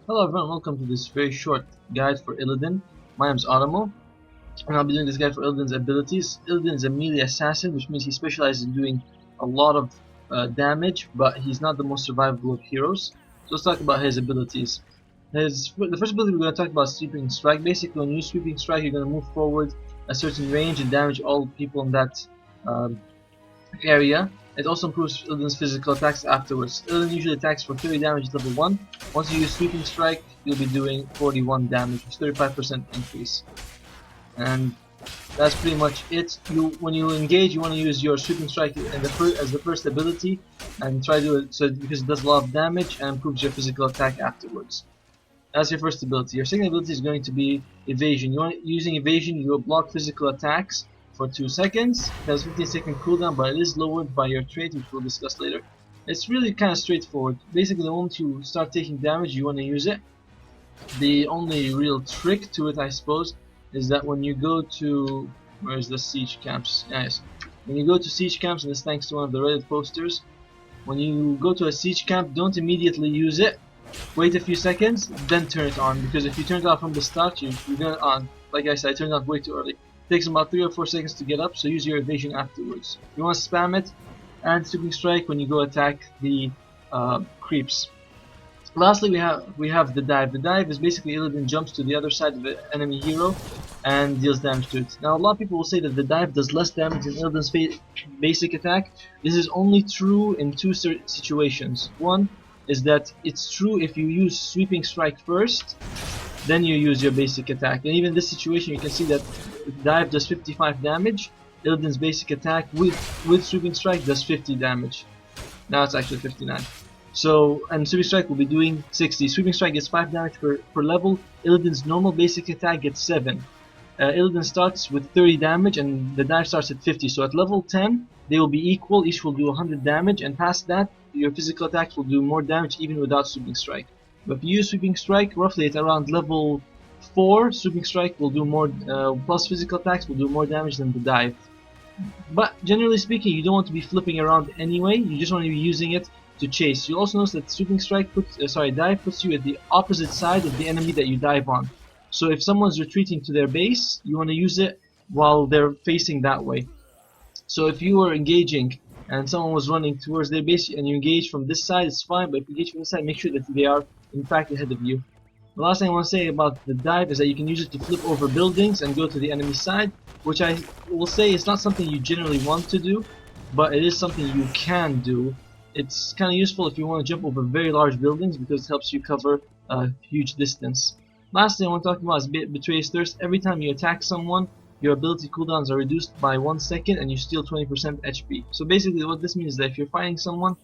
Hello everyone, welcome to this very short guide for Illidan. My name is Adamo, and I'll be doing this guide for Illidan's abilities. Illidan is a melee assassin, which means he specializes in doing a lot of damage, but he's not the most survivable of heroes. So let's talk about his abilities. The first ability we're going to talk about is Sweeping Strike. Basically, when you use Sweeping Strike, you're going to move forward a certain range and damage all people in that area. It also improves Illidan's physical attacks afterwards. Illidan usually attacks for 30 damage at level 1. Once you use Sweeping Strike, you'll be doing 41 damage, which is 35% increase. And that's pretty much it. When you engage, you want to use your Sweeping Strike as the first ability, and try to do it because it does a lot of damage and improves your physical attack afterwards. That's your first ability. Your second ability is going to be Evasion. Using Evasion, you will block physical attacks for 2 seconds. It has 15-second cooldown, but it is lowered by your trait, which we'll discuss later. It's really kind of straightforward. Basically, the moment you start taking damage, you want to use it. The only real trick to it, I suppose, is that when you go to... where's the siege camps? Yes. When you go to siege camps, and this thanks to one of the Reddit posters, when you go to a siege camp, don't immediately use it. Wait a few seconds, then turn it on, because if you turn it on from the start, you're going to on. Like I said, I turned it on way too early. It takes about 3 or 4 seconds to get up, so use your evasion afterwards. You want to spam it and Sweeping Strike when you go attack the creeps. Lastly, we have the dive. The dive is basically Illidan jumps to the other side of the enemy hero and deals damage to it. Now, a lot of people will say that the dive does less damage than Illidan's basic attack. This is only true in 2 situations. One is that it's true if you use Sweeping Strike first, then you use your basic attack. And even in this situation, you can see that dive does 55 damage. Illidan's basic attack with Sweeping Strike does 50 damage. Now it's actually 59. So, and Sweeping Strike will be doing 60. Sweeping Strike gets 5 damage per level. Illidan's normal basic attack gets 7. Illidan starts with 30 damage and the dive starts at 50. So at level 10, they will be equal. Each will do 100 damage, and past that, your physical attacks will do more damage even without Sweeping Strike. But if you use Sweeping Strike, roughly at around level 4, Sweeping Strike will do more, plus physical attacks will do more damage than the dive. But generally speaking, you don't want to be flipping around anyway, you just want to be using it to chase. You also notice that Sweeping Strike dive puts you at the opposite side of the enemy that you dive on. So if someone's retreating to their base, you want to use it while they're facing that way. So if you were engaging and someone was running towards their base and you engage from this side, it's fine, but if you engage from this side, make sure that they are in fact ahead of you. The last thing I want to say about the dive is that you can use it to flip over buildings and go to the enemy side, which I will say is not something you generally want to do, but it is something you can do. It's kind of useful if you want to jump over very large buildings because it helps you cover a huge distance. Last thing I want to talk about is Betray's Thirst. Every time you attack someone, your ability cooldowns are reduced by 1 second and you steal 20% HP. So basically what this means is that if you're fighting someone,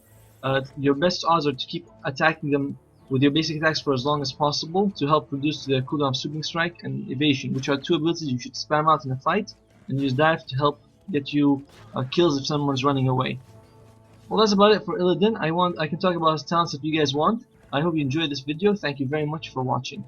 your best odds are to keep attacking them with your basic attacks for as long as possible to help reduce the cooldown of Sweeping Strike and Evasion, which are 2 abilities you should spam out in a fight, and use Dive to help get you kills if someone's running away. Well, that's about it for Illidan. I can talk about his talents if you guys want. I hope you enjoyed this video. Thank you very much for watching.